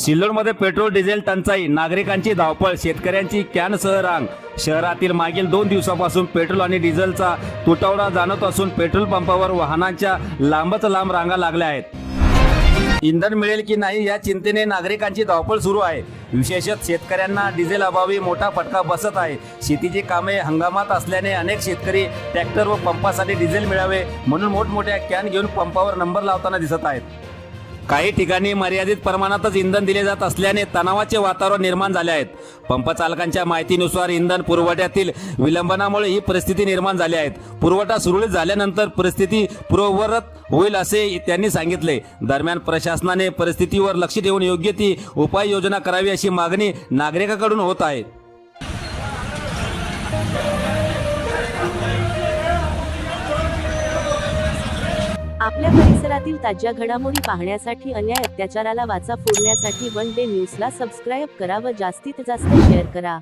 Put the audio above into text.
सिल्लोडमध्ये petrol diesel टंचाई, नागरिकांची धावपळ, शेतकऱ्यांची कॅनसह रांग। शहरातील मागील 2 दिवसापासून पेट्रोल आणि डिझेलचा तुटवडा जाणवत असून पेट्रोल पंपावर वाहनांच्या लांबच लांब रांगा लागल्या आहेत। इंधन मिळेल की नाही या चिंतेने नागरिकांची धावपळ सुरू आहे। विशेषतः शेतकऱ्यांना डिझेल अभावी मोठा फटका बसत आहे। शेतीची कामे हंगामात असल्याने अनेक शेतकरी ट्रॅक्टर व पंपासाठी डिझेल मिळावे म्हणून मोठमोठ्या कॅन घेऊन पंपावर नंबर लावताना दिसत आहेत। काही ठिकाणी मर्यादित प्रमाणातच इंधन दिले जात असल्याने तणावाचे वातावरण निर्माण झाले आहेत। पंप चालकांच्या माहितीनुसार इंधन पुरवठ्यातील विलंबनामुळे ही परिस्थिती निर्माण झाली आहे। पुरवठा सुरळीत झाल्यानंतर परिस्थिती पूर्ववत होईल असे त्यांनी सांगितले। दरम्यान प्रशासनाने परिस्थितीवर लक्ष ठेवून योग्य ती उपाययोजना करावी अशी मागणी नागरिकांकडून होत आहे। आपल्या परिसरातील ताज्या घडामोडी पाहण्यासाठी, अन्याय अत्याचाराला वाचा फोडण्यासाठी वन डे न्यूजला सबस्क्राईब करा व जास्तीत जास्त शेअर करा।